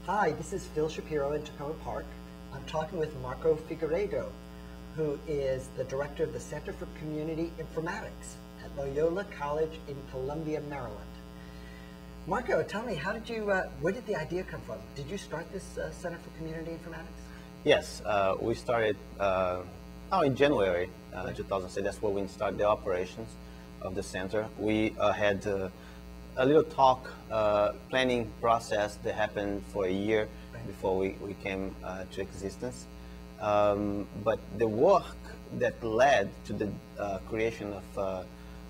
Hi, this is Phil Shapiro in Tacoma Park. I'm talking with Marco Figueiredo, who is the director of the Center for Community Informatics at Loyola College in Columbia, Maryland. Marco, tell me, where did the idea come from? Did you start this Center for Community Informatics? Yes, we started in January 2006. That's where we started the operations of the center. We had a little talk planning process that happened for a year before we came to existence. But the work that led to the creation of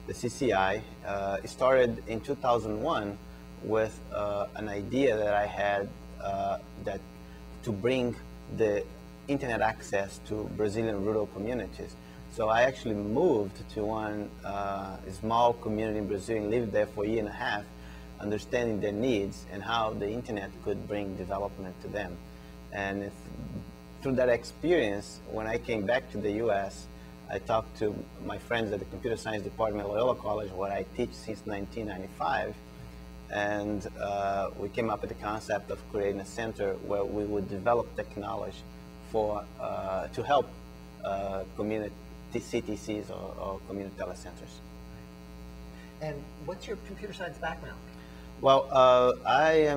the CCI started in 2001 with an idea that I had that to bring the internet access to Brazilian rural communities. So I actually moved to one small community in Brazil and lived there for a year and a half, understanding their needs and how the internet could bring development to them. And through that experience, when I came back to the US, I talked to my friends at the computer science department at Loyola College, where I teach since 1995. And we came up with the concept of creating a center where we would develop technology to help community CTCs or community telecenters. And what's your computer science background? Well, I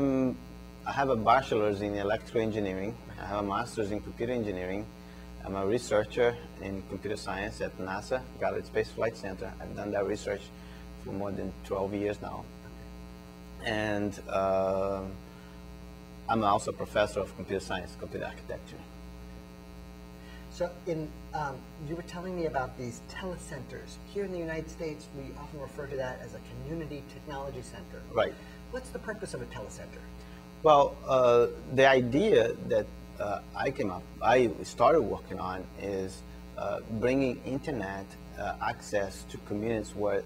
have a bachelor's in electrical engineering. I have a master's in computer engineering. I'm a researcher in computer science at NASA, Goddard Space Flight Center. I've done that research for more than 12 years now. And I'm also a professor of computer science, computer architecture. So you were telling me about these telecenters. Here in the United States, we often refer to that as a community technology center. Right. What's the purpose of a telecenter? Well, the idea that I started working on is bringing internet access to communities where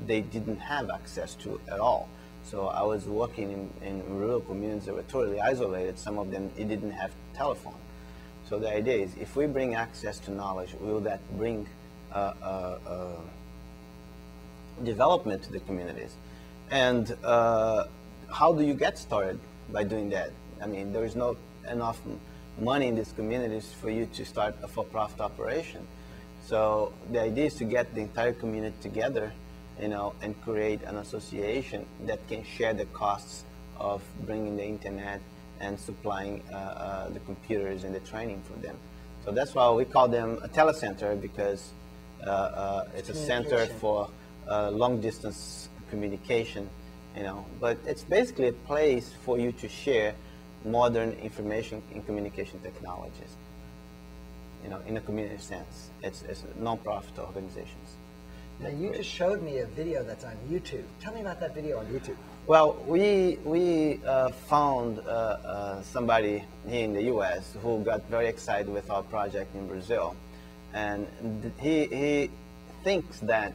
they didn't have access to at all. So I was working in rural communities that were totally isolated. Some of them, it didn't have telephone. So the idea is, if we bring access to knowledge, will that bring development to the communities? And how do you get started by doing that? I mean, there is not enough money in these communities for you to start a for-profit operation. So the idea is to get the entire community together, and create an association that can share the costs of bringing the internet and supplying the computers and the training for them. So that's why we call them a telecenter, because it's a center for long-distance communication, But it's basically a place for you to share modern information and communication technologies, in a community sense. It's non-profit organizations. Now, you just showed me a video that's on YouTube. Tell me about that video on YouTube. Well, we found somebody here in the U.S. who got very excited with our project in Brazil, and he thinks that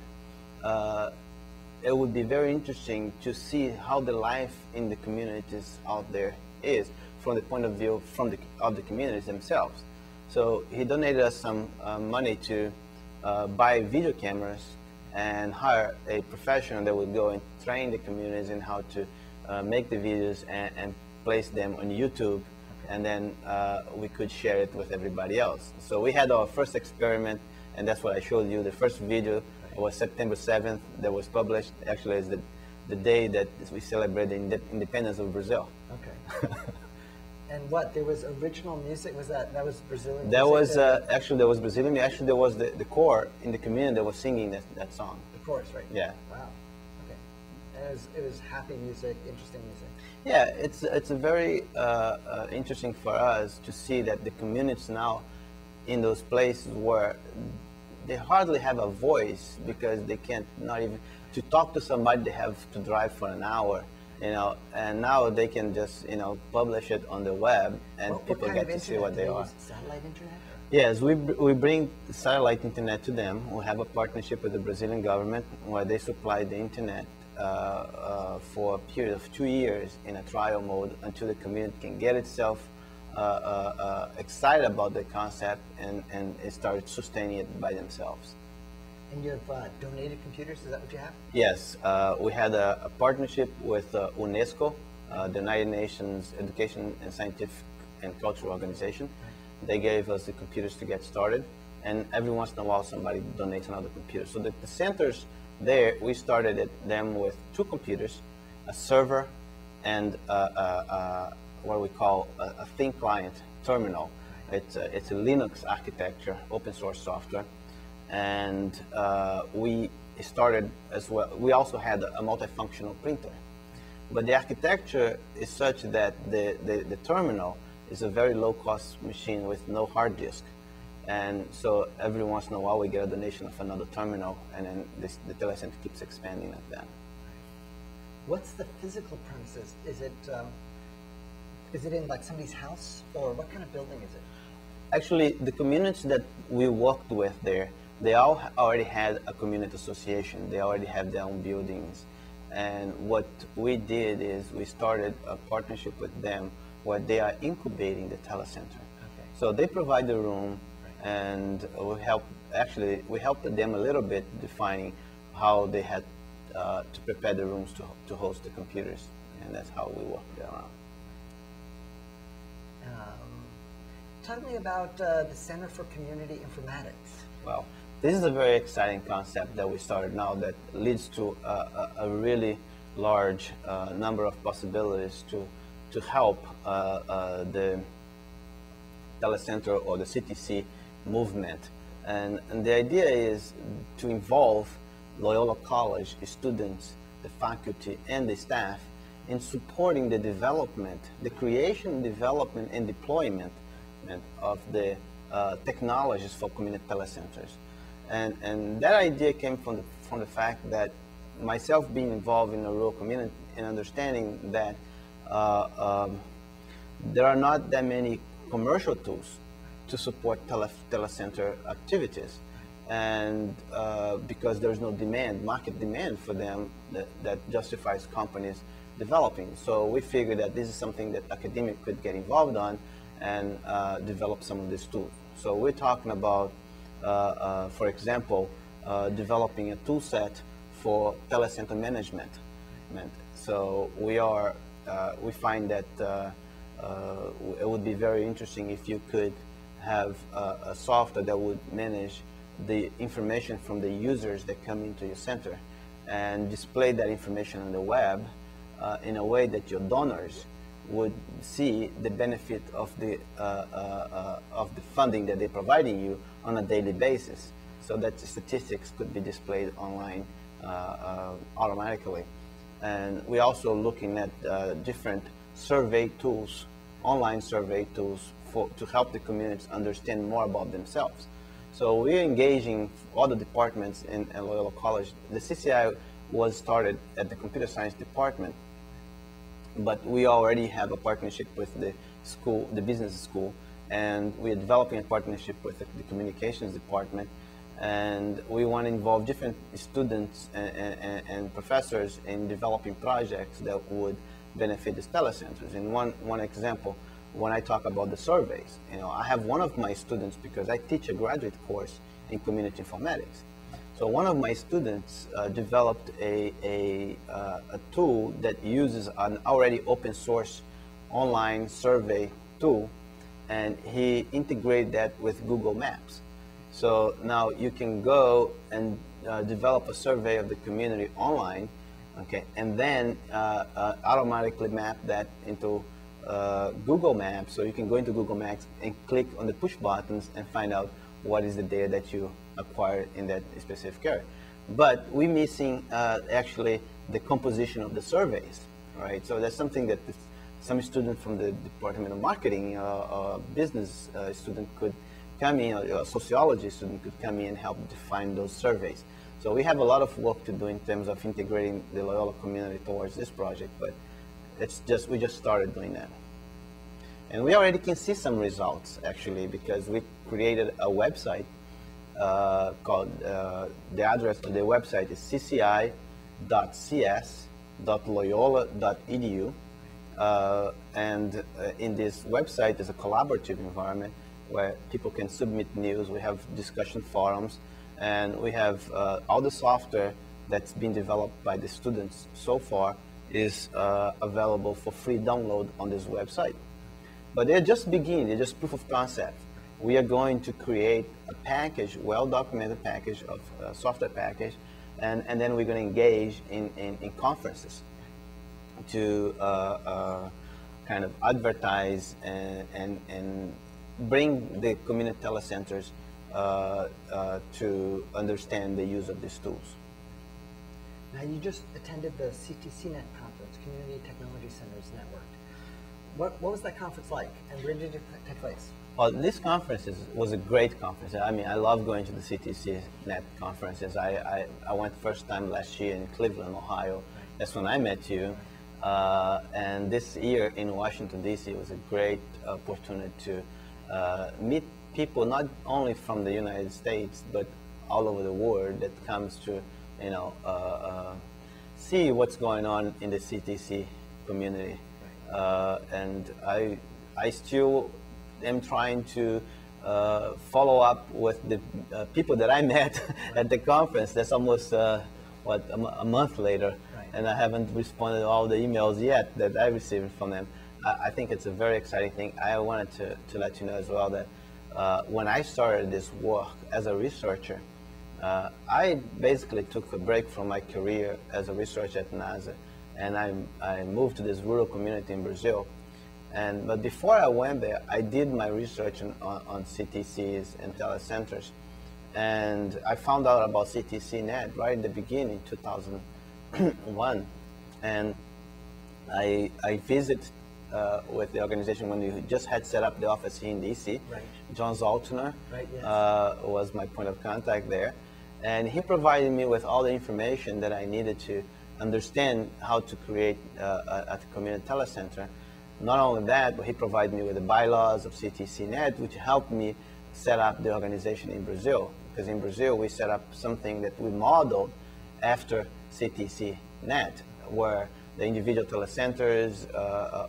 it would be very interesting to see how the life in the communities out there is from the point of view of the communities themselves. So he donated us some money to buy video cameras and hire a professional that would go and train the communities in how to make the videos and place them on YouTube, and then we could share it with everybody else. So we had our first experiment, and that's what I showed you. The first video was September 7th that was published. Actually, it's the day that we celebrated the independence of Brazil. Okay. And what, there was original music? That was Brazilian music? That was, actually, there was Brazilian. Actually, there was the choir in the community that was singing that song. The chorus, right? Yeah. Wow. Okay. And it was happy music, interesting music. Yeah, it's a very interesting for us to see that the communities now in those places where they hardly have a voice, because they can't, not even, to talk to somebody, they have to drive for an hour. And now they can just, publish it on the web, and people get to see what they are. Satellite internet? Yes, we bring satellite internet to them. We have a partnership with the Brazilian government where they supply the internet for a period of 2 years in a trial mode until the community can get itself excited about the concept and start sustaining it by themselves. And you have donated computers, is that what you have? Yes, we had a partnership with UNESCO the United Nations Education and Scientific and Cultural Organization. They gave us the computers to get started, and every once in a while somebody donates another computer. So the centers there, we started them with 2 computers, a server, and what we call a thin client terminal. It's a Linux architecture, open source software, and we started as well. We also had a multifunctional printer, but the architecture is such that the terminal is a very low-cost machine with no hard disk, and so every once in a while we get a donation of another terminal, and then the telecenter keeps expanding like that. What's the physical premises? Is it in like somebody's house, or what kind of building is it? Actually, the communities that we worked with there, they all already had a community association. They already have their own buildings. And what we did is we started a partnership with them where they are incubating the telecenter. Okay. So they provide the room, and we helped them a little bit defining how they had to prepare the rooms to host the computers. And that's how we worked around. Tell me about the Center for Community Informatics. Well, this is a very exciting concept that we started now that leads to a really large number of possibilities to help the telecenter or the CTC movement. And the idea is to involve Loyola College students, the faculty, and the staff in supporting the development, the creation, development, and deployment of the technologies for community telecenters. And that idea came from the fact that myself being involved in a rural community and understanding that there are not that many commercial tools to support telecenter activities, and because there's no market demand for them that justifies companies developing. So we figured that this is something that academics could get involved on and develop some of these tools. So we're talking about, for example, developing a tool set for telecenter management. So we find that it would be very interesting if you could have a software that would manage the information from the users that come into your center and display that information on the web in a way that your donors would see the benefit of the funding that they're providing you on a daily basis, so that the statistics could be displayed online automatically. And we're also looking at different survey tools, online survey tools to help the communities understand more about themselves. So we're engaging other departments in Loyola College. The CCI was started at the computer science department, but we already have a partnership with the school, the business school, and we're developing a partnership with the communications department, and we want to involve different students and professors in developing projects that would benefit the telecenters. And one example, when I talk about the surveys, I have one of my students, because I teach a graduate course in community informatics. So one of my students developed a tool that uses an already open source online survey tool, and he integrated that with Google Maps. So now you can go and develop a survey of the community online, okay, and then automatically map that into Google Maps. So you can go into Google Maps and click on the push buttons and find out what is the data that you acquired in that specific area. But we're missing actually the composition of the surveys, right? So that's something that some student from the Department of Marketing, or business student could come in, or a sociology student could come in and help define those surveys. So we have a lot of work to do in terms of integrating the Loyola community towards this project, but we just started doing that. And we already can see some results, actually, because we created a website called, the address of the website is cci.cs.loyola.edu. And in this website is a collaborative environment where people can submit news. We have discussion forums, and we have all the software that's been developed by the students so far is available for free download on this website. But they're just beginning, they're just proof of concept. We are going to create a package, well-documented package of software package, and then we're going to engage in conferences to kind of advertise and bring the community telecenters to understand the use of these tools. Now, you just attended the TCNET Conference, Community Technology Centers Network. What was that conference like, and where did it take place? Well, this conference was a great conference. I mean, I love going to the CTCNet conferences. I went first time last year in Cleveland, Ohio. Right. That's when I met you. And this year in Washington, D.C. was a great opportunity to meet people not only from the United States, but all over the world that comes to, you know, see what's going on in the CTC community. And I still am trying to follow up with the people that I met at the conference. That's almost, what, a month later. Right. And I haven't responded to all the emails yet that I received from them. I think it's a very exciting thing. I wanted to let you know as well that when I started this work as a researcher, I basically took a break from my career as a researcher at NASA, and I moved to this rural community in Brazil. But before I went there, I did my research on CTCs and telecenters, and I found out about CTCNet right in the beginning, 2001, and I visited with the organization when we just had set up the office here in DC. Right. John Zoltner, right, yes, was my point of contact there, and he provided me with all the information that I needed to understand how to create a community telecenter. Not only that, but he provided me with the bylaws of CTCNet, which helped me set up the organization in Brazil. Because in Brazil, we set up something that we modeled after CTCNet, where the individual telecenters,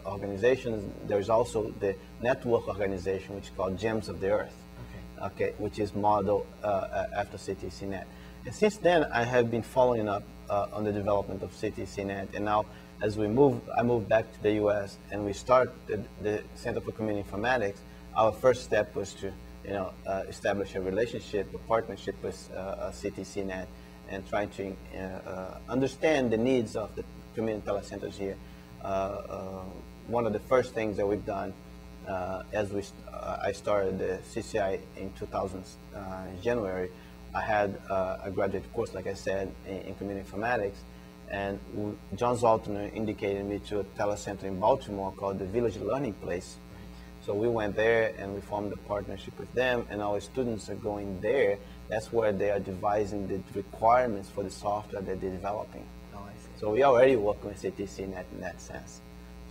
organizations, there's also the network organization, which is called Gems of the Earth, okay, which is modeled after CTCNet. And since then, I have been following up on the development of CTCNet, and now as I moved back to the U.S. and we started the Center for Community Informatics, our first step was to, establish a relationship, a partnership with CTCNet, and trying to understand the needs of the community telecenters here. One of the first things that we've done I started the CCI in 2000 January. I had a graduate course, like I said, in community informatics, and John Zoltner indicated me to a telecenter in Baltimore called the Village Learning Place. So we went there and we formed a partnership with them, and our students are going there. That's where they are devising the requirements for the software that they're developing. Oh, I see. So we already working with CTCNet in that sense.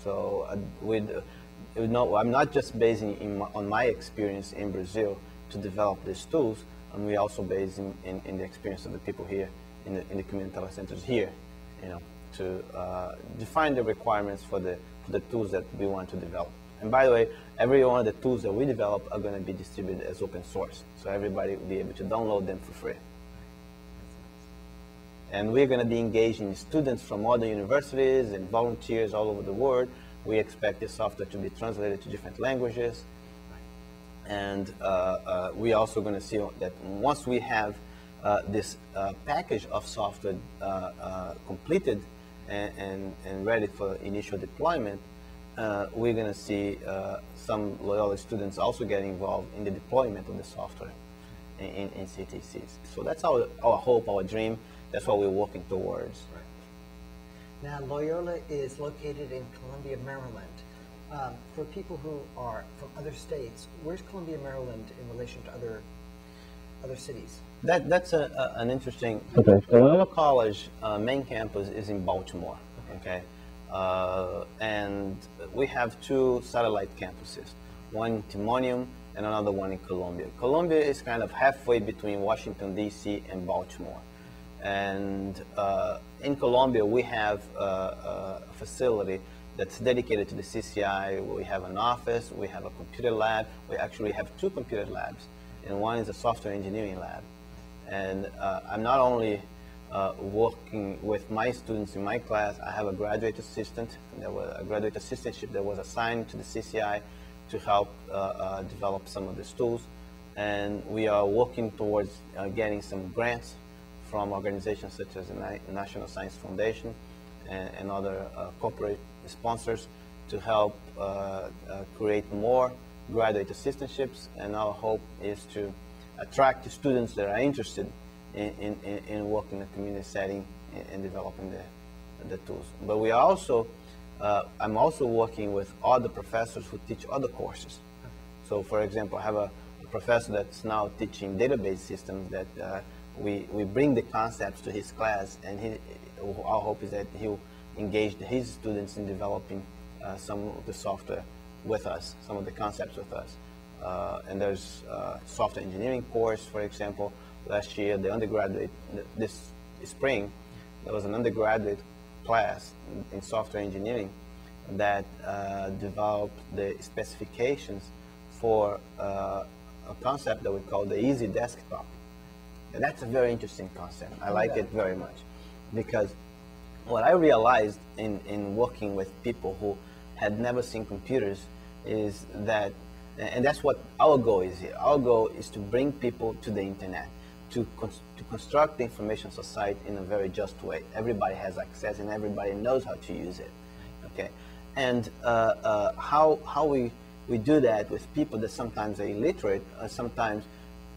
So I'm not just basing on my experience in Brazil to develop these tools, and we're also based in the experience of the people here in the community telecenters here, to define the requirements for the tools that we want to develop. And by the way, every one of the tools that we develop are going to be distributed as open source, so everybody will be able to download them for free. And we're going to be engaging students from other universities and volunteers all over the world. We expect this software to be translated to different languages. And we're also going to see that once we have this package of software completed and ready for initial deployment, we're going to see some Loyola students also get involved in the deployment of the software in CTCs. So that's our hope, our dream. That's what we're working towards. Right. Now, Loyola is located in Columbia, Maryland. For people who are from other states, where's Columbia, Maryland in relation to other cities? That's an interesting. Okay. Loyola College main campus is in Baltimore. Okay. And we have two satellite campuses, one in Timonium and another one in Columbia. Columbia is kind of halfway between Washington, D.C. and Baltimore. And in Columbia, we have a facility that's dedicated to the CCI. We have an office, we have a computer lab. We actually have two computer labs, and one is a software engineering lab. And I'm not only working with my students in my class. I have a graduate assistant. There was a graduate assistantship that was assigned to the CCI to help develop some of these tools. And we are working towards getting some grants from organizations such as the National Science Foundation and other corporate sponsors to help create more graduate assistantships. And our hope is to attract the students that are interested in working in a community setting and developing the tools. But we are also, I'm also working with other professors who teach other courses. So for example, I have a professor that's now teaching database systems that we bring the concepts to his class, and our hope is that he'll engage his students in developing some of the software with us, some of the concepts with us. And there's a software engineering course, for example. Last year, the undergraduate, this spring, there was an undergraduate class in software engineering that developed the specifications for a concept that we call the easy desktop. And that's a very interesting concept. I like it very much, because what I realized in working with people who had never seen computers is that, and that's what our goal is here. Our goal is to bring people to the internet, to construct the information society in a very just way. Everybody has access and everybody knows how to use it, okay? And how we do that with people that sometimes are illiterate, or sometimes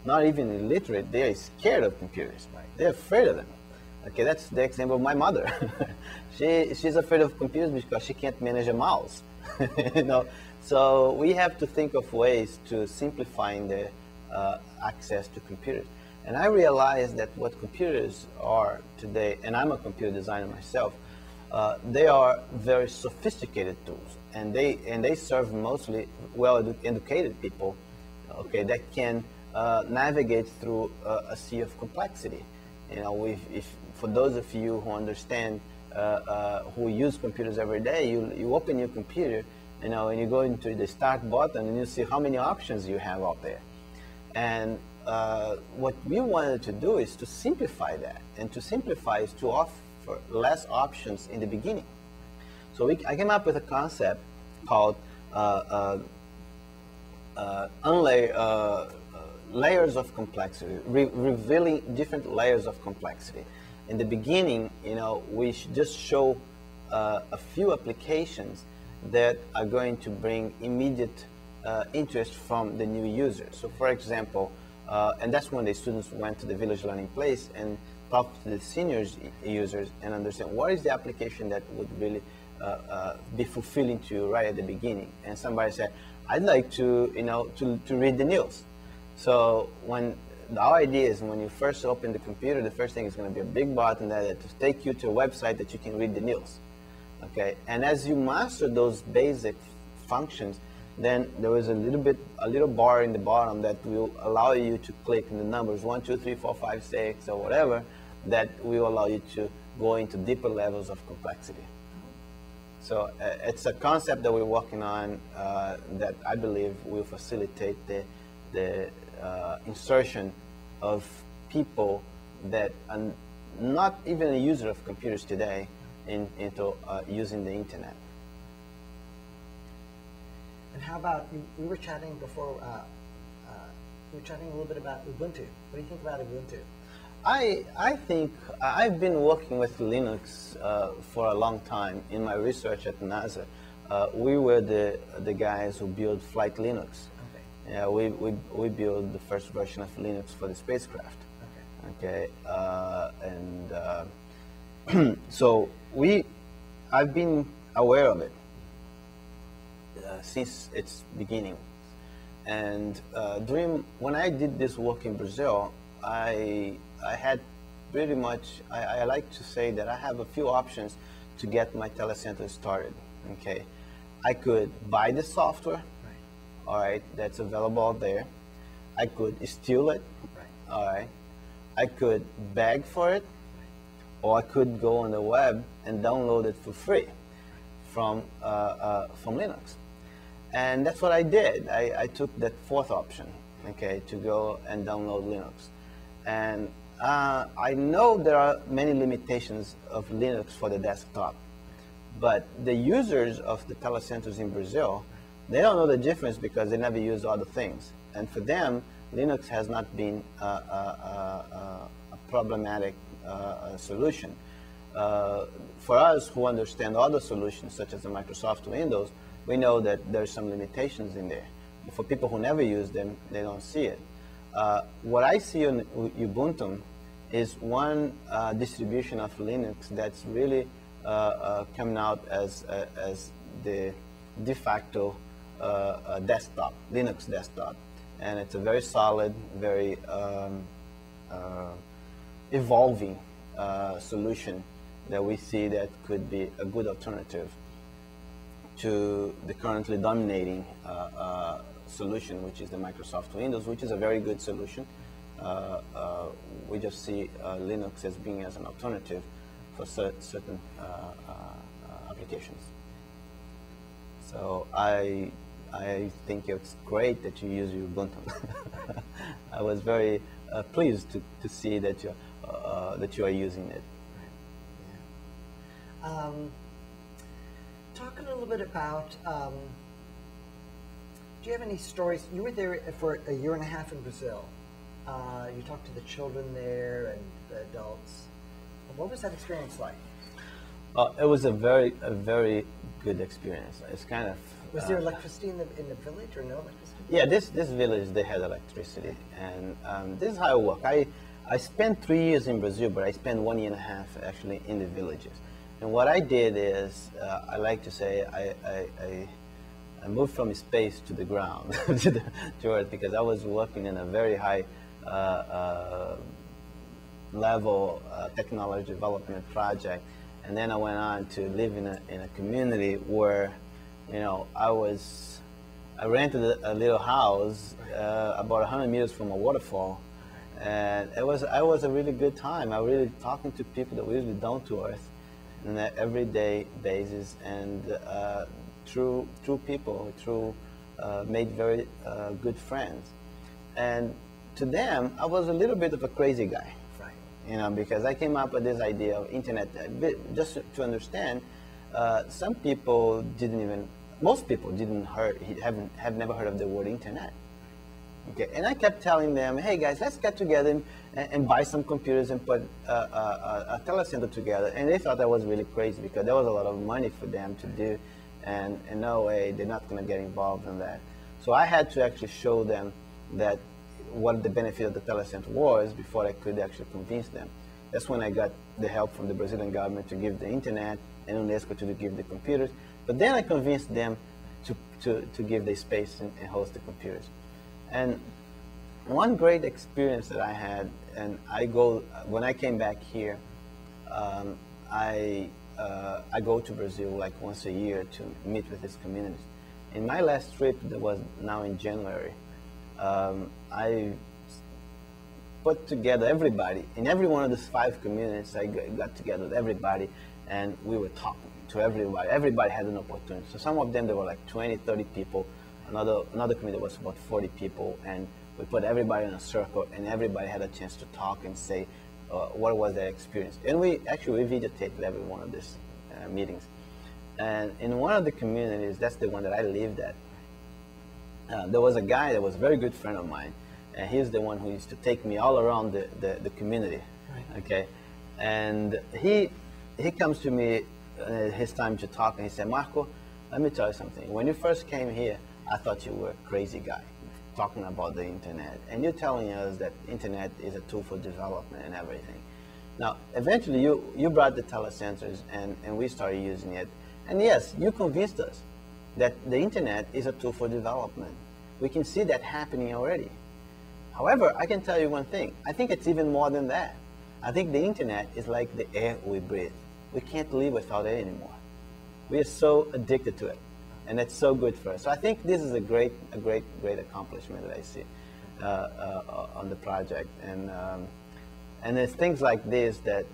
not even illiterate, they're scared of computers. Right? They're afraid of them. Okay, that's the example of my mother. She's afraid of computers because she can't manage a mouse. You know, so we have to think of ways to simplifying the access to computers. And I realized that what computers are today, and I'm a computer designer myself, they are very sophisticated tools, and they serve mostly well-educated people, okay, that can navigate through a sea of complexity. You know, if for those of you who understand, who use computers every day, you open your computer, you know, and you go into the start button and you see how many options you have out there. And what we wanted to do is to simplify that, and to simplify is to offer less options in the beginning. So I came up with a concept called layers of complexity, revealing different layers of complexity. In the beginning, you know, we should just show a few applications that are going to bring immediate interest from the new users. So for example, and that's when the students went to the Village Learning Place and talked to the seniors users and understand what is the application that would really be fulfilling to you right at the beginning. And somebody said, I'd like to, you know, to read the news. So our idea is when you first open the computer, the first thing is going to be a big button that to take you to a website that you can read the news. Okay, and as you master those basic functions, then there is a little bar in the bottom that will allow you to click in the numbers 1, 2, 3, 4, 5, 6, or whatever, that will allow you to go into deeper levels of complexity. So it's a concept that we're working on that I believe will facilitate the insertion of people that are not even a user of computers today into using the internet. And how about, we were chatting before, we were chatting a little bit about Ubuntu. What do you think about Ubuntu? I think I've been working with Linux for a long time. In my research at NASA, we were the guys who built Flight Linux. Okay. Yeah, we built the first version of Linux for the spacecraft. Okay. And so I've been aware of it since its beginning. And when I did this work in Brazil, I had pretty much, I like to say that I have a few options to get my telecenter started, okay? I could buy the software, right, all right, that's available out there. I could steal it, right, all right. I could beg for it, or I could go on the web and download it for free from Linux. And that's what I did. I took that fourth option, okay, to go and download Linux. And I know there are many limitations of Linux for the desktop, but the users of the telecenters in Brazil, they don't know the difference because they never use other things. And for them, Linux has not been a problematic solution. For us who understand other solutions, such as the Microsoft Windows, we know that there's some limitations in there. For people who never use them, they don't see it. What I see on Ubuntu is one distribution of Linux that's really coming out as the de facto desktop, Linux desktop. And it's a very solid, very evolving solution that we see that could be a good alternative to the currently dominating solution, which is the Microsoft Windows, which is a very good solution. We just see Linux as being as an alternative for certain applications. So I think it's great that you use Ubuntu. I was very pleased to see that you are using it. Yeah. Talk a little bit about, do you have any stories? You were there for a year and a half in Brazil. You talked to the children there and the adults. What was that experience like? It was a very good experience. It's kind of. Was there electricity in the village or no electricity? Yeah, this village, they had electricity, and this is how it worked. I spent 3 years in Brazil, but I spent 1 year and a half actually in the villages. And what I did is, I like to say, I moved from space to the ground, to Earth, because I was working in a very high level technology development project, and then I went on to live in a community where, you know, I rented a little house about 100 meters from a waterfall, and I was a really good time. I was really talking to people that were really down to earth on an everyday basis, and through people, made very good friends. And to them, I was a little bit of a crazy guy, right? You know, because I came up with this idea of internet. Just to understand, some people most people have never heard of the word internet. Okay, and I kept telling them, hey guys, let's get together and buy some computers and put a telecenter together. And they thought that was really crazy because there was a lot of money for them to do, and no way, they're not going to get involved in that. So I had to actually show them that what the benefit of the telecenter was before I could actually convince them. That's when I got the help from the Brazilian government to give the internet and UNESCO to give the computers. But then I convinced them to give the space and host the computers. And one great experience that I had, and when I came back here, I go to Brazil like once a year to meet with these communities. In my last trip, that was now in January, I put together everybody. In every one of these 5 communities, I got together with everybody, and we were talking to everybody. Everybody had an opportunity. So some of them, there were like 20, 30 people. Another community was about 40 people, and we put everybody in a circle, and everybody had a chance to talk and say what was their experience. And we videotaped every one of these meetings. And in one of the communities, that's the one that I lived at, there was a guy that was a very good friend of mine, and he's the one who used to take me all around the community. Right. Okay, and he comes to me his time to talk, and he said, Marco, let me tell you something. When you first came here, I thought you were a crazy guy talking about the internet, and you're telling us that internet is a tool for development and everything. Now, eventually you brought the telecenters, and we started using it, and yes, you convinced us that the internet is a tool for development. We can see that happening already. However, I can tell you one thing. I think it's even more than that. I think the internet is like the air we breathe. We can't live without it anymore. We are so addicted to it, and it's so good for us. So I think this is a great accomplishment that I see on the project, and it's things like this that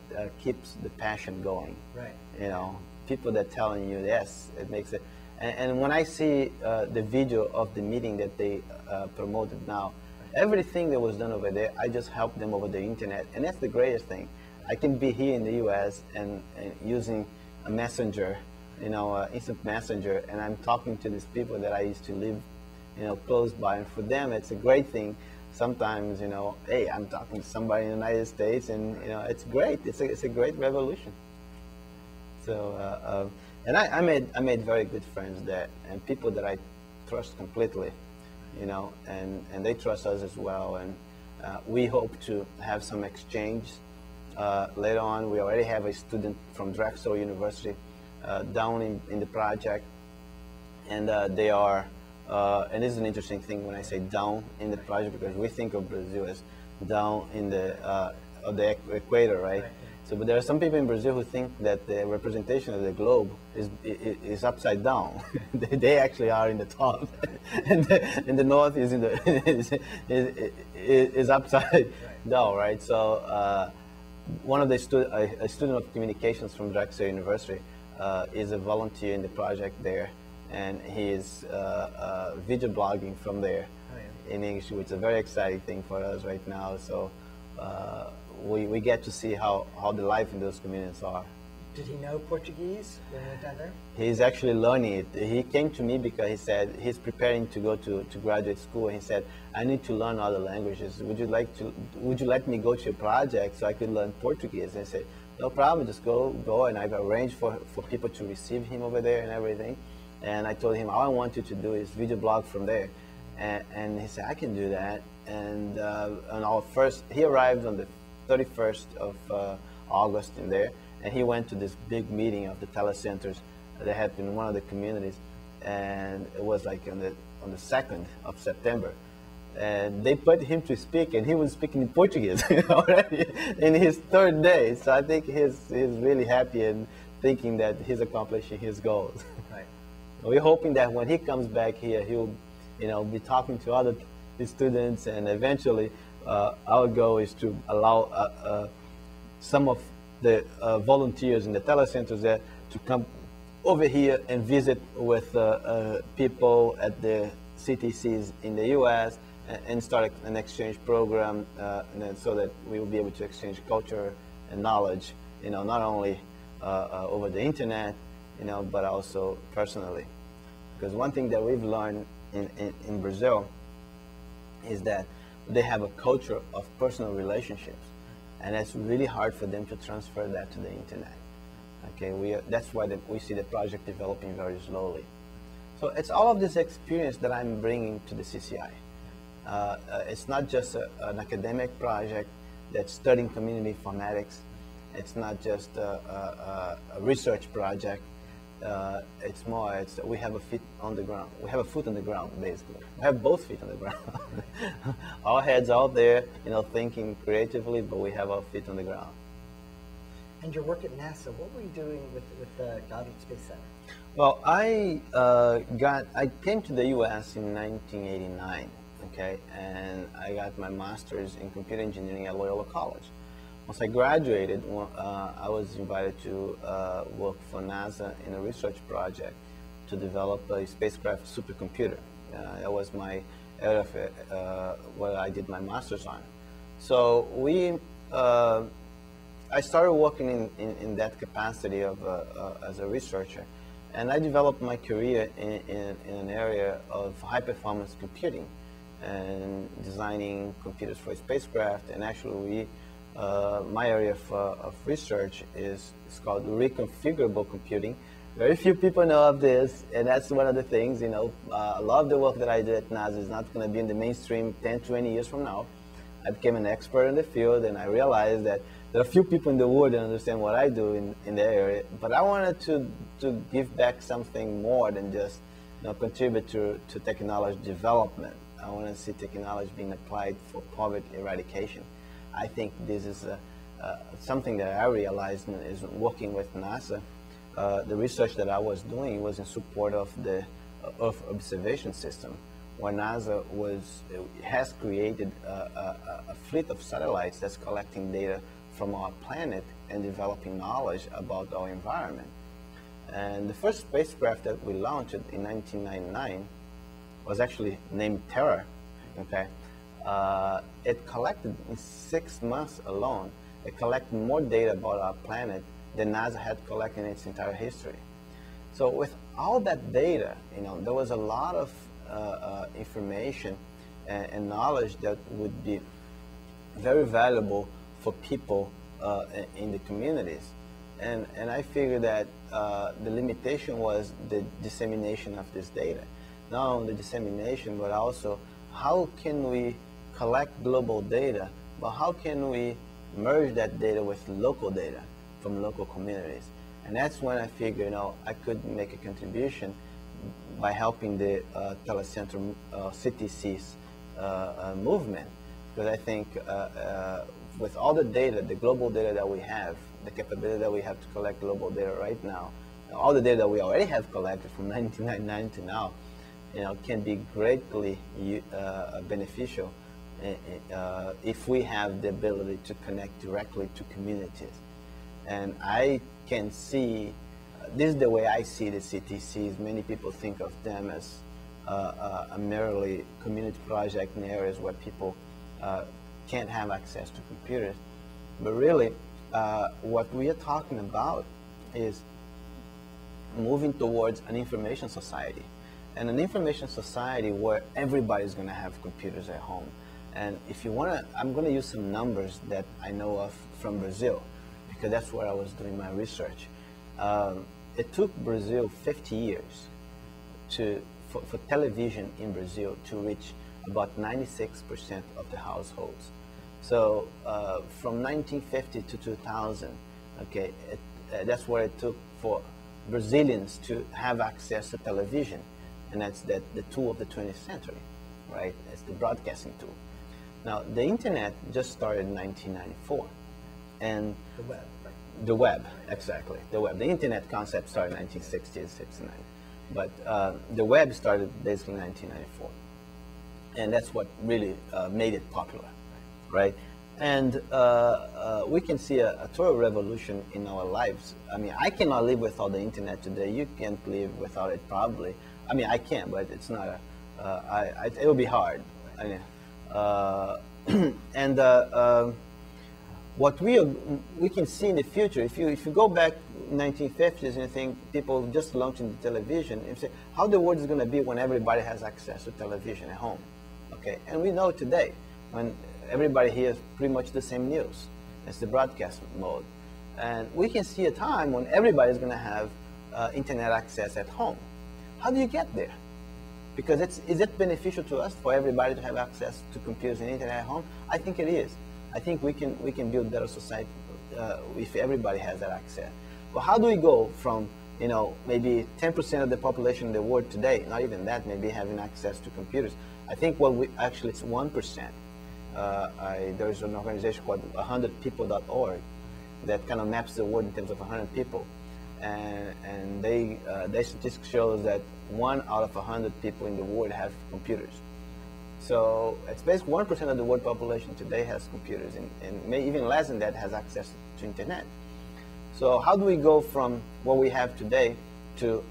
keeps the passion going. Right. You know, people that telling you yes, it makes it. And when I see the video of the meeting that they promoted now, everything that was done over there, I just helped them over the internet. And that's the greatest thing. I can be here in the US and using a messenger, instant messenger, and I'm talking to these people that I used to live, close by. And for them, it's a great thing. Sometimes, hey, I'm talking to somebody in the United States, and it's great. It's a great revolution. So, and I made very good friends there, and people that I trust completely, and they trust us as well. And we hope to have some exchange later on. We already have a student from Drexel University down in the project, and they are. And this is an interesting thing when I say down in the project, because we think of Brazil as down in the equator, right? So, but there are some people in Brazil who think that the representation of the globe is upside down. They actually are in the top, and the north is in the is upside down, right? So, one of the a student of communications from Drexel University is a volunteer in the project there. And he is video blogging from there in English, which is a very exciting thing for us right now. So we get to see how the life in those communities are. Did he know Portuguese when he went down there? He's actually learning it. He came to me because he said he's preparing to go to graduate school. And he said, I need to learn other languages. Would you let me go to your project so I could learn Portuguese? And I said, no problem, just go. And I've arranged for people to receive him over there and everything. And I told him, all I want you to do is video blog from there. And he said, I can do that. And he arrived on the 31st of August in there. And he went to this big meeting of the telecenters that happened in one of the communities. And it was like on the 2nd of September. And they put him to speak, and he was speaking in Portuguese already in his 3rd day. So I think he's really happy and thinking that he's accomplishing his goals. Right. We're hoping that when he comes back here, he'll, be talking to other students, and eventually, our goal is to allow some of the volunteers in the telecenters there to come over here and visit with people at the CTCs in the U.S. and start an exchange program, so that we will be able to exchange culture and knowledge, not only over the internet, but also personally. Because one thing that we've learned in Brazil is that they have a culture of personal relationships, and it's really hard for them to transfer that to the internet. Okay, that's why we see the project developing very slowly. So it's all of this experience that I'm bringing to the CCI. It's not just an academic project that's studying community informatics. It's not just a research project. It's more, we have a foot on the ground. We have a foot on the ground, basically. We have both feet on the ground. Our heads out there, thinking creatively, but we have our feet on the ground. And your work at NASA, what were you doing with the Goblin Space Center? Well, I came to the U.S. in 1989, okay, and I got my master's in computer engineering at Loyola College. Once I graduated, I was invited to work for NASA in a research project to develop a spacecraft supercomputer. That was my area of what I did my master's on. So I started working in that capacity as a researcher, and I developed my career in an area of high-performance computing and designing computers for spacecraft. And actually, my area of research is called reconfigurable computing. Very few people know of this, and that's one of the things, a lot of the work that I did at NASA is not going to be in the mainstream 10, 20 years from now. I became an expert in the field, and I realized that there are few people in the world that understand what I do in the area, but I wanted to give back something more than just contribute to technology development. I want to see technology being applied for poverty eradication. I think this is something that I realized is working with NASA. The research that I was doing was in support of the Earth observation system, where NASA has created a fleet of satellites that's collecting data from our planet and developing knowledge about our environment. And the first spacecraft that we launched in 1999 was actually named Terra. Okay, it collected in 6 months alone, it collected more data about our planet than NASA had collected in its entire history. So with all that data, there was a lot of information and knowledge that would be very valuable for people in the communities. And I figured that the limitation was the dissemination of this data. Not only the dissemination, but also how can we collect global data, but how can we merge that data with local data from local communities? And that's when I figured, I could make a contribution by helping the telecenter CTC's movement. Because I think with all the data, the global data that we have, the capability that we have to collect global data right now, all the data that we already have collected from 1999 to now, can be greatly beneficial if we have the ability to connect directly to communities. And I can see, this is the way I see the CTCs. Many people think of them as a merely community project in areas where people can't have access to computers. But really, what we are talking about is moving towards an information society. And an information society where everybody's going to have computers at home. And if you want to, I'm going to use some numbers that I know of from Brazil, because that's where I was doing my research. It took Brazil 50 years for television in Brazil to reach about 96% of the households. So from 1950 to 2000, okay, that's what it took for Brazilians to have access to television. And that's the tool of the 20th century, right? It's the broadcasting tool. Now, the internet just started in 1994. And the web, right? The web, exactly, the web. The internet concept started in 1960 and 69. But the web started basically in 1994. And that's what really made it popular, right? And we can see a total revolution in our lives. I mean, I cannot live without the internet today. You can't live without it probably. I mean, I can, but it's not it will be hard. I mean, what we can see in the future, if you go back 1950s and you think people just launching the television, and say how the world is going to be when everybody has access to television at home, okay? And we know today when everybody hears pretty much the same news. It's the broadcast mode, and we can see a time when everybody is going to have internet access at home. How do you get there? Because is it beneficial to us for everybody to have access to computers and internet at home? I think it is. I think we can build better society if everybody has that access. But how do we go from maybe 10% of the population in the world today, not even that, maybe having access to computers? I think actually it's 1%. There's an organization called 100people.org that kind of maps the world in terms of 100 people. And their statistics shows that 1 out of 100 people in the world have computers. So it's basically 1% of the world population today has computers, and maybe even less than that has access to internet. So how do we go from what we have today to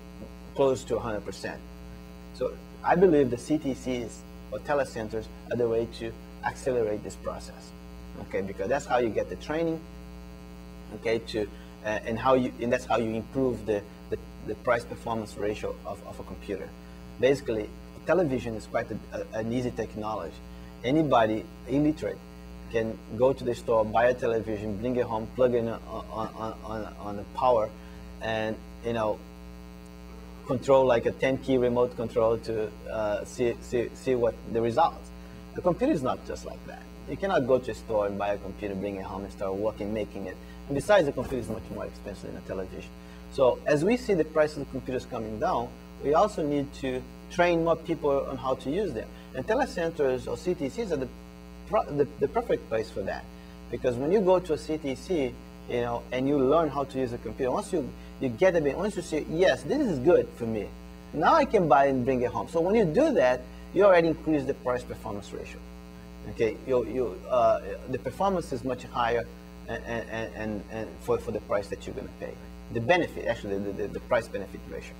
close to 100%? So I believe the CTCs or telecenters are the way to accelerate this process, okay? Because that's how you get the training, okay, and that's how you improve the price performance ratio of a computer. Basically, television is quite an easy technology. Anybody illiterate can go to the store, buy a television, bring it home, plug it in on the power, and control like a 10-key remote control to see what the results. The computer is not just like that. You cannot go to a store and buy a computer, bring it home, and start working, making it. And besides, the computer is much more expensive than a television. So as we see the price of the computers coming down, we also need to train more people on how to use them. And telecenters or CTCs are the perfect place for that. Because when you go to a CTC, and you learn how to use a computer, once you get a bit, once you say, yes, this is good for me, now I can buy it and bring it home. So when you do that, you already increase the price performance ratio. Okay, the performance is much higher, and for the price that you're going to pay. The benefit, actually, the price benefit ratio.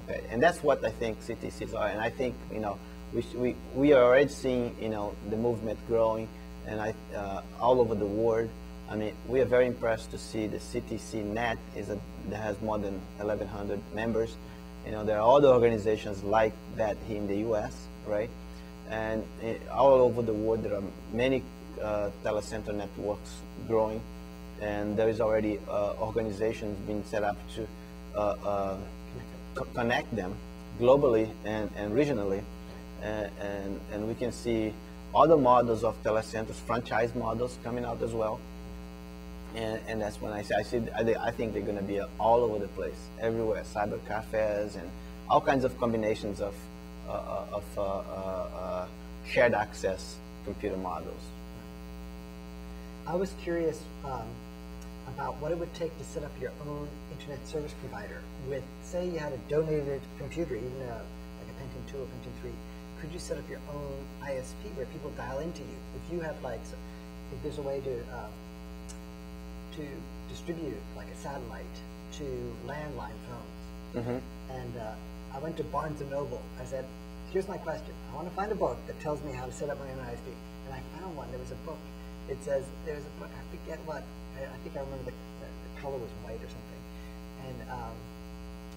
Okay, and that's what I think CTCs are. And I think we are already seeing, you know, the movement growing, and all over the world. I mean, we are very impressed to see the TCNET that has more than 1,100 members. You know, there are other organizations like that here in the U.S., right? And all over the world, there are many telecenter networks growing, and there is already organizations being set up to connect them globally and regionally, and we can see other models of telecenters, franchise models coming out as well. And that's when I think they're going to be all over the place, everywhere, cyber cafes and all kinds of combinations of shared access computer models. I was curious about what it would take to set up your own internet service provider with, say you had a donated computer, even like a Pentium 2 or Pentium 3. Could you set up your own ISP where people dial into you? If you have like, if there's a way to distribute like a satellite to landline phones. Mm-hmm. And I went to Barnes & Noble. I said, here's my question. I want to find a book that tells me how to set up my own ISP. And I found one. There was a book. It says, there was a book, I forget what, I think I remember the color was white or something. And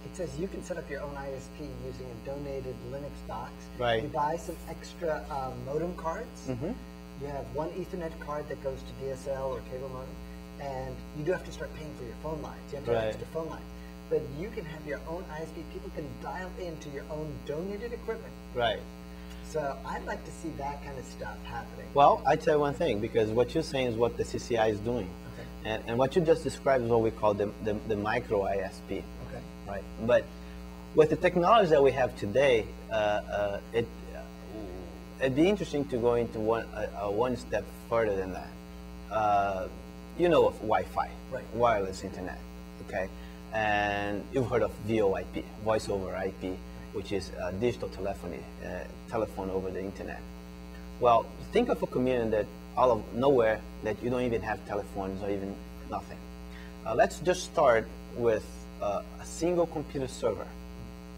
it says you can set up your own ISP using a donated Linux box. Right. You buy some extra modem cards. Mm-hmm. You have one Ethernet card that goes to DSL or cable modem. And you do have to start paying for your phone lines. You have to have extra phone lines. But you can have your own ISP. People can dial into your own donated equipment. Right. So I'd like to see that kind of stuff happening. Well, I'd say one thing, because what you're saying is what the CCI is doing. Okay. And what you just described is what we call the micro ISP. Okay. Right. But with the technology that we have today, it'd be interesting to go into one step further than that. You know of Wi-Fi, right? Wireless internet, okay? And you've heard of VoIP, voice over IP, which is digital telephony, telephone over the internet. Well, think of a community that out of nowhere that you don't even have telephones or even nothing. Let's just start with a single computer server,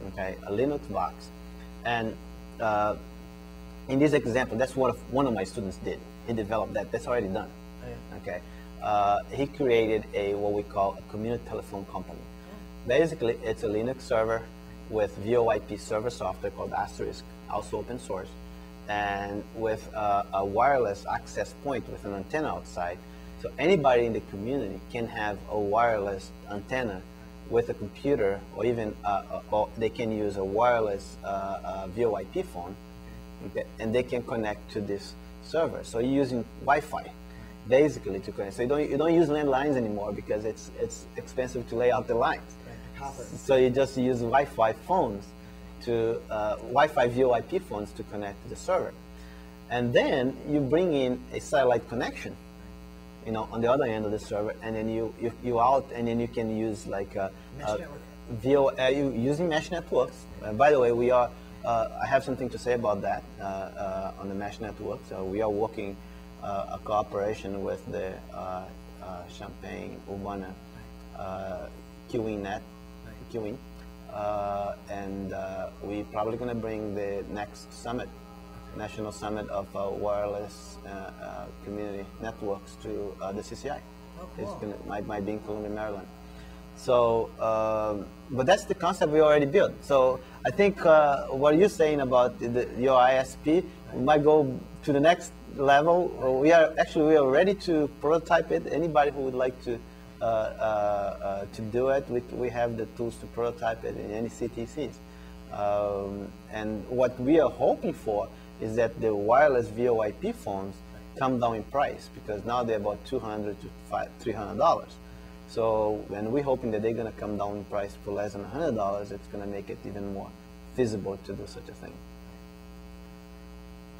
okay? A Linux box. And in this example, that's what one of my students did. He developed that. That's already done, okay? He created what we call a community telephone company. Basically, it's a Linux server with VoIP server software called Asterisk, also open source, and with a wireless access point with an antenna outside. So anybody in the community can have a wireless antenna with a computer, or even or they can use a wireless VoIP phone, okay, and they can connect to this server. So you're using Wi-Fi basically to connect. So you don't use landlines anymore because it's expensive to lay out the lines. Right. So you just use Wi-Fi phones to Wi-Fi VoIP phones to connect to the server, and then you bring in a satellite connection, you know, on the other end of the server, and then you out, and then you can use like using mesh networks. By the way, we are. I have something to say about that on the mesh network. So we are working a cooperation with the Champaign Urbana QWIN, and we're probably going to bring the next summit, national summit of wireless community networks to the CCI. Oh, cool. Might be in Columbia, Maryland. So, but that's the concept we already built. So I think what you're saying about your ISP might go to the next level. We are ready to prototype it. Anybody who would like to do it, we have the tools to prototype it in any CTCs. And what we are hoping for is that the wireless VoIP phones come down in price, because now they're about $200 to $300. So when we're hoping that they're going to come down in price for less than $100, it's going to make it even more feasible to do such a thing.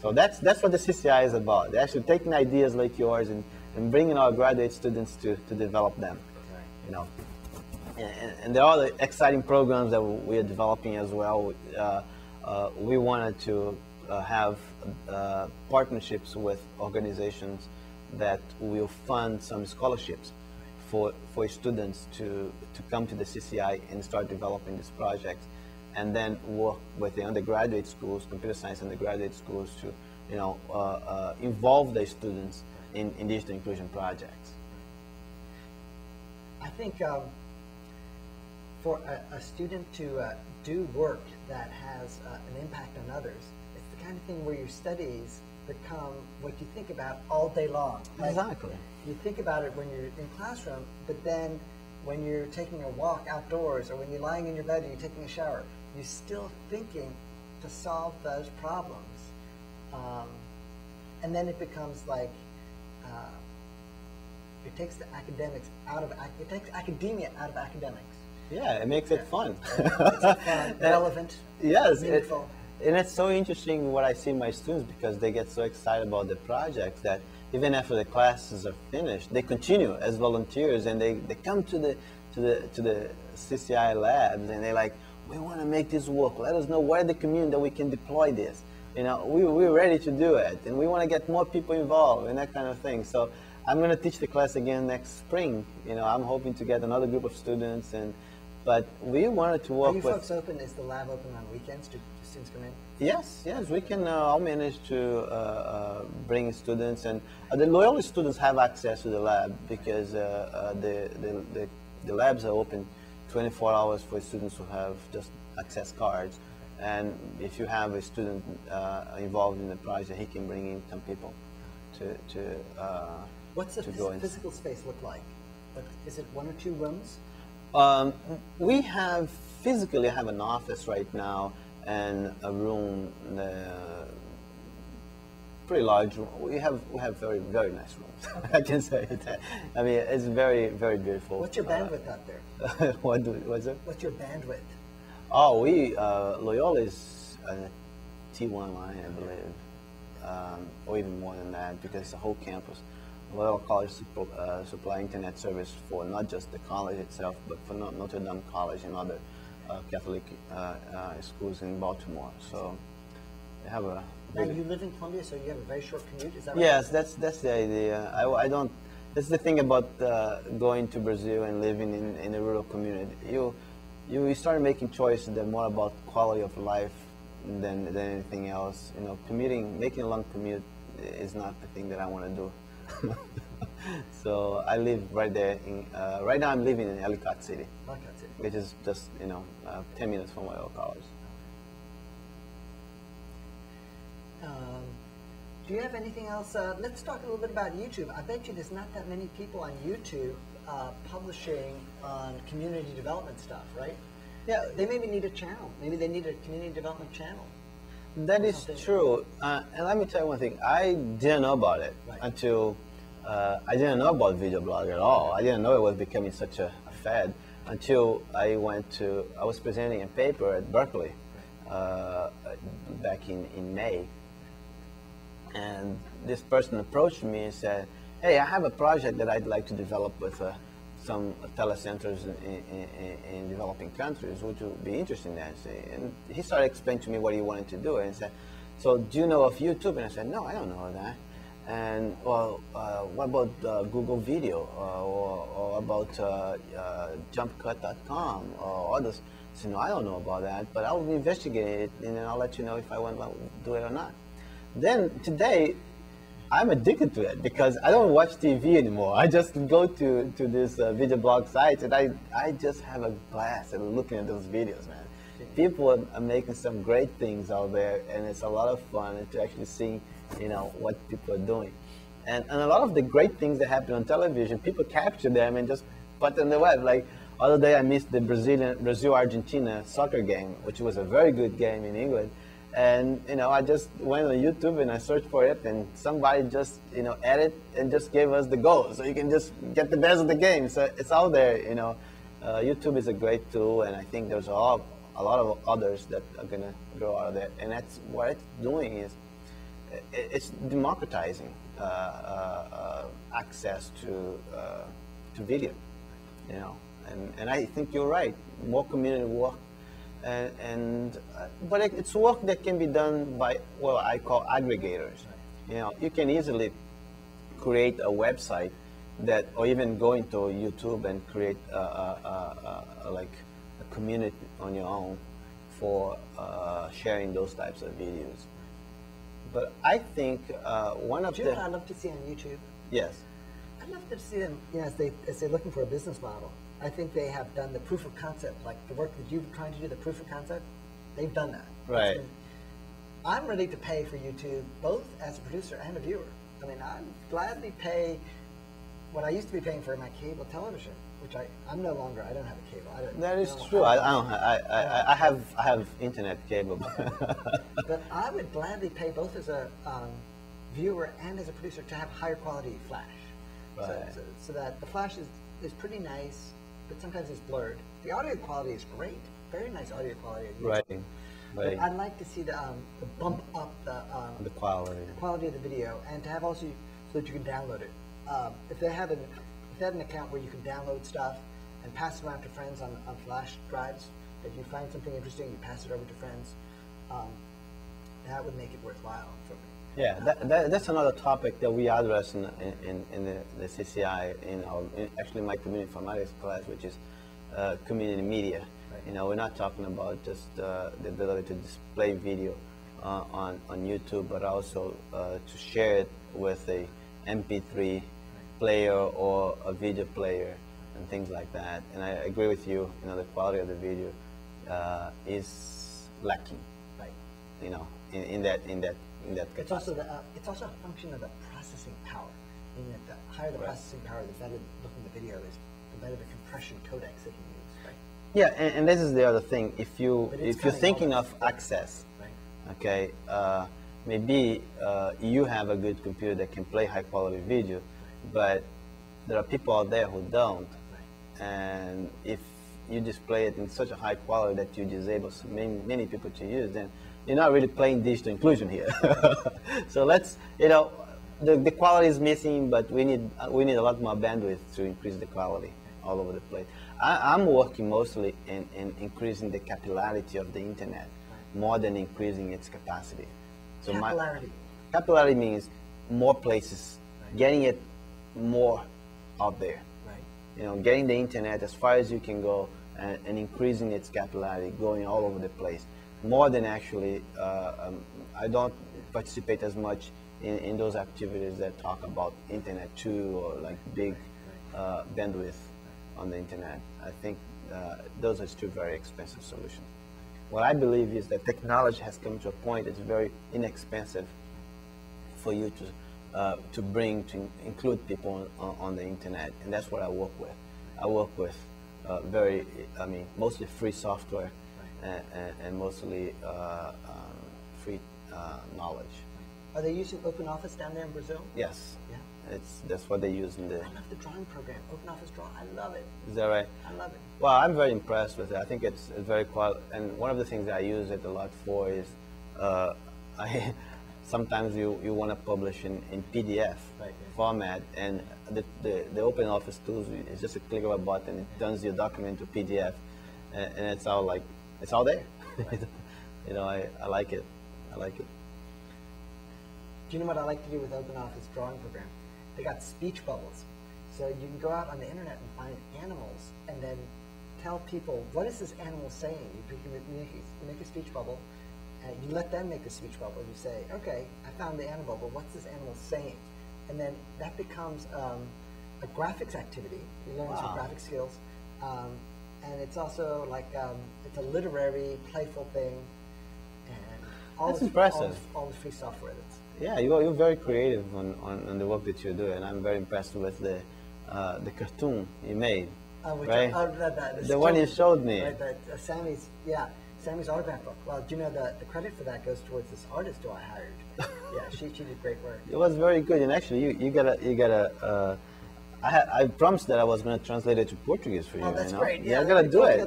So that's what the CCI is about. They're actually taking ideas like yours and bringing our graduate students to develop them. Right. You know, and there are other exciting programs that we are developing as well. We wanted to have partnerships with organizations that will fund some scholarships for students to come to the CCI and start developing these projects. and then work with the undergraduate schools, computer science undergraduate schools, to involve the students in digital inclusion projects. I think for a student to do work that has an impact on others, it's the kind of thing where your studies become what you think about all day long. Like, exactly. you think about it when you're in classroom, but then when you're taking a walk outdoors, or when you're lying in your bed and you're taking a shower, you're still thinking to solve those problems. And then it becomes like, it takes the academics out of, it takes academia out of academics. Yeah, it makes it fun. It's fun, relevant, yes, meaningful. And it's so interesting what I see my students, because they get so excited about the projects that even after the classes are finished, they continue as volunteers, and they come to the CCI labs, and they're like, we want to make this work. Let us know where the community that we can deploy this. We're ready to do it, and we want to get more people involved and that kind of thing. So I'm going to teach the class again next spring. I'm hoping to get another group of students, but we wanted to work with. Are you folks open? Is the lab open on weekends? Do students come in? Yes, we can. I'll manage to bring students, and the Loyola students have access to the lab, because the labs are open 24 hours for students who have just access cards. And if you have a student involved in the project, he can bring in some people to What's the go in. physical space look like? Is it 1 or 2 rooms? We physically have an office right now, and a room, pretty large room. We have very, very nice rooms. I can say that. I mean, it's very, very beautiful. What's your bandwidth out there? What's it? What's your bandwidth? Oh, Loyola is a T1 line, I believe, or even more than that, because it's a whole campus. Loyola College supply internet service for not just the college itself, but for Notre Dame College and other Catholic schools in Baltimore. So they have a. And you live in Columbia, so you have a very short commute. Is that right? Yes, that's the idea. I don't. That's the thing about going to Brazil and living in a rural community. You start making choices that are more about quality of life than anything else. Making a long commute is not the thing that I want to do. So I live right there. Right now I'm living in Ellicott City, which is just 10 minutes from Loyola College. Do you have anything else? Let's talk a little bit about YouTube. I bet you there's not that many people on YouTube publishing on community development stuff, right? Yeah, they maybe need a channel. Maybe they need a community development channel. That is true. And let me tell you one thing. I didn't know about it until I didn't know about video blog at all. I didn't know it was becoming such a fad until I was presenting a paper at Berkeley back in May. And this person approached me and said, hey, I have a project that I'd like to develop with some telecenters in developing countries. Would you be interested in that? And he started explaining to me what he wanted to do. And he said, so do you know of YouTube? And I said, no, I don't know that. And, well, what about Google Video or about jumpcut.com or others? I said, no, I don't know about that, but I'll investigate it, and then I'll let you know if I want to do it or not. Then today, I'm addicted to it because I don't watch TV anymore. I just go to this video blog sites, and I just have a blast at looking at those videos, man. People are making some great things out there, and it's a lot of fun to actually see, what people are doing. And a lot of the great things that happen on television, people capture them and just put them on the web. Like, other day I missed the Brazil-Argentina soccer game, which was a very good game in England. And, I just went on YouTube and I searched for it, and somebody just, added and just gave us the goal. So you can just get the best of the game. So it's out there, YouTube is a great tool, and I think there's a lot of others that are going to grow out of that. And that's what it's doing is it's democratizing access to video, and I think you're right. More community work. But it's work that can be done by what I call aggregators. You can easily create a website or even go into YouTube and create like a community on your own for sharing those types of videos. But I think one of Do you know what I'd love to see on YouTube? Yes. I'd love to see them, you know, as they're looking for a business model. I think they have done the proof of concept, like the work that you've trying to do, the proof of concept. They've done that. Right. I'm ready to pay for YouTube, both as a producer and a viewer. I mean, I'd gladly pay what I used to be paying for my cable television, which I'm no longer. I don't have a cable. That is true. I have internet cable. But I would gladly pay both as a viewer and as a producer to have higher quality flash. Right. So that the flash is pretty nice, but sometimes it's blurred. The audio quality is great. Very nice audio quality. Right. But I'd like to see the bump up the quality of the video, and to have also so that you can download it. If they have an account where you can download stuff and pass it around to friends on flash drives, if you find something interesting, you pass it over to friends. That would make it worthwhile for me. Yeah, that's another topic that we address in the CCI actually my Community Informatics class, which is community media. Right. You know, we're not talking about just the ability to display video on YouTube, but also to share it with a MP3 player or a video player and things like that. And I agree with you. You know, the quality of the video is lacking. Right. You know, in that capacity. It's also a function of the processing power. Meaning that the higher the processing power, the better looking the video is, the better the compression codecs that you use. Right. Yeah, and this is the other thing. If you're thinking of access, right. Okay, maybe you have a good computer that can play high quality video, but there are people out there who don't. Right. And if you display it in such a high quality that you disable many people to use, then you're not really playing digital inclusion here. So let's, you know, the quality is missing, but we need a lot more bandwidth to increase the quality all over the place. I'm working mostly in increasing the capillarity of the internet more than increasing its capacity. So capillarity means more places, getting it more out there. Right. You know, getting the internet as far as you can go and increasing its capillarity, going all over the place. More than actually, I don't participate as much in those activities that talk about Internet 2 or like big bandwidth on the Internet. I think those are still very expensive solutions. What I believe is that technology has come to a point that's very inexpensive for you to include people on the Internet, and that's what I work with. I work with mostly free software. And mostly free knowledge. Are they using OpenOffice down there in Brazil? Yes. Yeah. That's what they use in the. I love the drawing program, OpenOffice Draw. I love it. Is that right? I love it. Well, I'm very impressed with it. I think it's very quality. And one of the things I use it a lot for is, sometimes you want to publish in PDF format, and the OpenOffice tools is just a click of a button. It turns your document to PDF, and it's all like. It's all there. Right. You know, I like it. I like it. Do you know what I like to do with OpenOffice drawing program? They got speech bubbles. So you can go out on the internet and find animals and then tell people, what is this animal saying? You make a speech bubble, and you let them make a speech bubble. You say, okay, I found the animal, but what's this animal saying? And then that becomes a graphics activity. You learn some graphic skills. And it's also like it's a literary, playful thing, and that's impressive. All the free software. Yeah, you're very creative on the work that you do, and I'm very impressed with the cartoon you made. Right? The one you showed me. Right, Sammy's autograph book. Well, do you know the credit for that goes towards this artist who I hired? Yeah, she did great work. It was very good, and actually you gotta. I promised that I was going to translate it to Portuguese for you. Oh, that's you know? great. Yeah, I got to do it.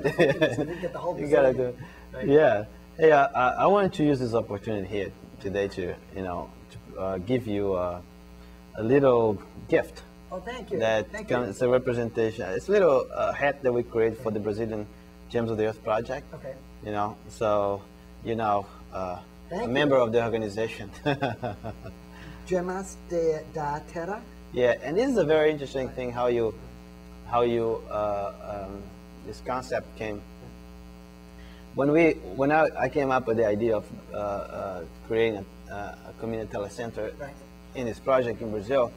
You got to do it. Right. Yeah. Hey, I wanted to use this opportunity here today to give you a little gift. Oh, thank you. It's a representation. It's a little hat that we created for the Brazilian Gems of the Earth project. Okay. You know, so a member of the organization. Gemas da Terra. Yeah, and this is a very interesting thing, how you this concept came. when I came up with the idea of creating a community telecenter Right. in this project in Brazil,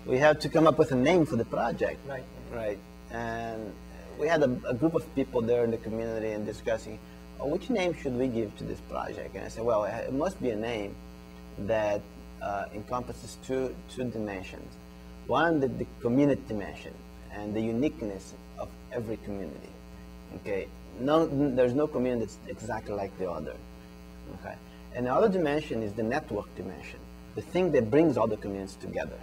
we had to come up with a name for the project. Right. Right. And we had a group of people there in the community and discussing, oh, which name should we give to this project? And I said, well, it must be a name that encompasses two dimensions. One, the community dimension and the uniqueness of every community. Okay, there's no community that's exactly like the other. Okay, and the other dimension is the network dimension, the thing that brings all the communities together.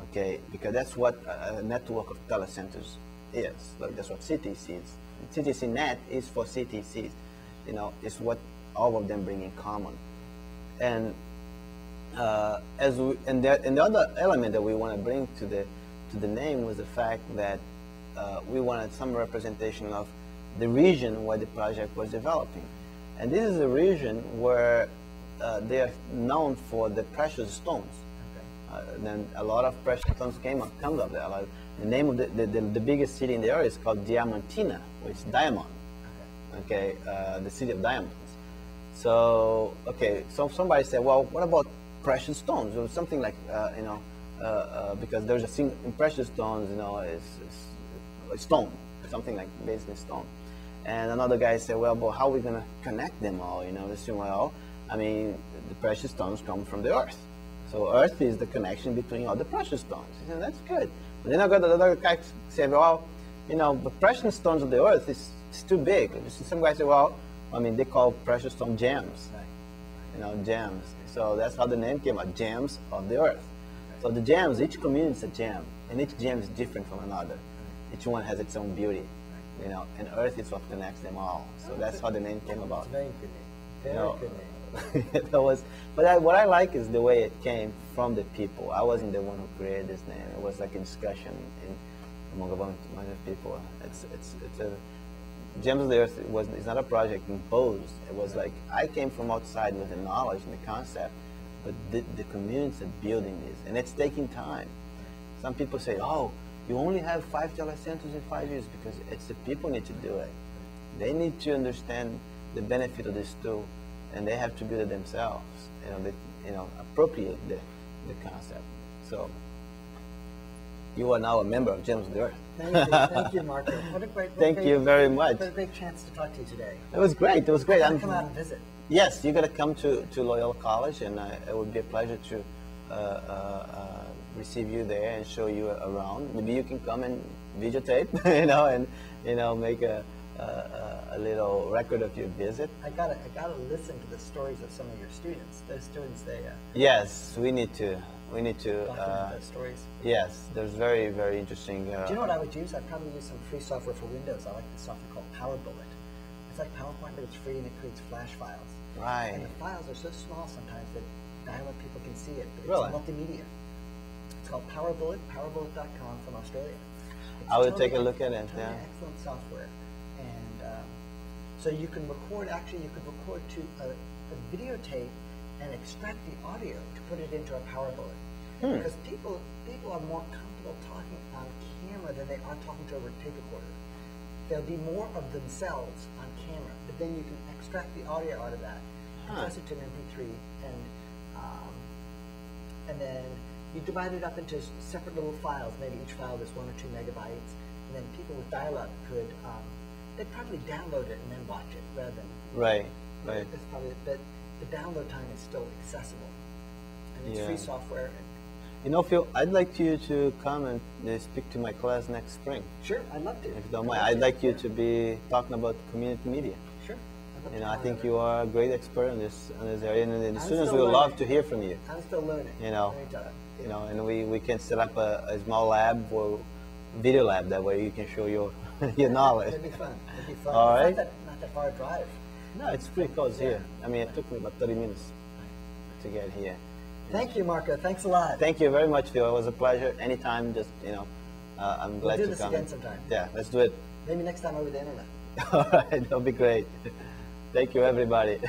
Okay, because that's what a network of telecenters is. Like that's what CTC is. TCNET is for CTCs. You know, it's what all of them bring in common. And the other element that we want to bring to the name was the fact that we wanted some representation of the region where the project was developing. And this is a region where they are known for the precious stones. Then a lot of precious stones comes up there. Like the name of the biggest city in the area is called Diamantina, which is diamond. Okay, the city of diamonds. So, okay, so somebody said, well, what about precious stones or something like, because there's a thing in precious stones, is a stone, something like basically stone. And another guy said, well, but how are we going to connect them all? They say, well, I mean, the precious stones come from the earth. So earth is the connection between all the precious stones. He said, that's good. But then I got another guy say, well, the precious stones of the earth is too big. Some guy said, well, I mean, they call precious stone gems. Gems. So that's how the name came out, gems of the earth. So the gems, each community is a gem, and each gem is different from another. Each one has its own beauty, and earth is what connects them all. So that's how the name came about. Very good name. Very good name. What I like is the way it came from the people. I wasn't the one who created this name. It was like a discussion among a bunch of people. It's a Gems of the Earth it's not a project imposed. It was like I came from outside with the knowledge and the concept, but the communities are building this, and it's taking time. Some people say, oh, you only have 5 telecenters in 5 years, because it's the people need to do it. They need to understand the benefit of this tool, and they have to build it themselves. Appropriate the concept. So you are now a member of Gems of the Earth. Thank you, Marco. What a great, Thank you very much. What a great chance to talk to you today. It was great. It was great. Come out and visit. Yes, you're going to come to Loyola College, and it would be a pleasure to receive you there and show you around. Maybe you can come and videotape, and make a little record of your visit. I gotta listen to the stories of some of your students. Those students, Yes, we need to document those stories. Yes, there's very, very interesting. Do you know what I would use? I'd probably use some free software for Windows. I like this software called PowerBullet. It's like PowerPoint, but it's free, and it creates flash files. Right. And the files are so small sometimes that dial-up people can see it. But Really? It's multimedia. It's called PowerBullet, powerbullet.com from Australia. I will take a look at it. Totally Yeah. excellent software. And so you can record, you could record to a videotape and extract the audio to put it into a PowerBullet. Because people are more comfortable talking on camera than they are talking to a tape recorder. There'll be more of themselves on camera, but then you can extract the audio out of that, compress it to an MP3, and then you divide it up into separate little files. Maybe each file is 1 or 2 megabytes, and then people with dial-up could they'd probably download it and then watch it rather than Right. It's probably, but the download time is still accessible, and it's free software. Phil, I'd like you to come and speak to my class next spring. Sure, I'd love to. If you don't mind, I'd like you to be talking about community media. Sure. I think you are a great expert in this area, and the students still will love learning. to hear from you. I'm still learning. And we can set up a small lab or video lab, that way you can show your knowledge. It'd be fun. All right. It's not that far a drive. No, it's pretty close here. I mean, it took me about 30 minutes to get here. Thank you, Marco. Thanks a lot. Thank you very much, Phil. It was a pleasure. Anytime, just, I'm glad to come. We'll do this again sometime. Yeah, let's do it. Maybe next time over the internet. All right, that'll be great. Thank you, everybody.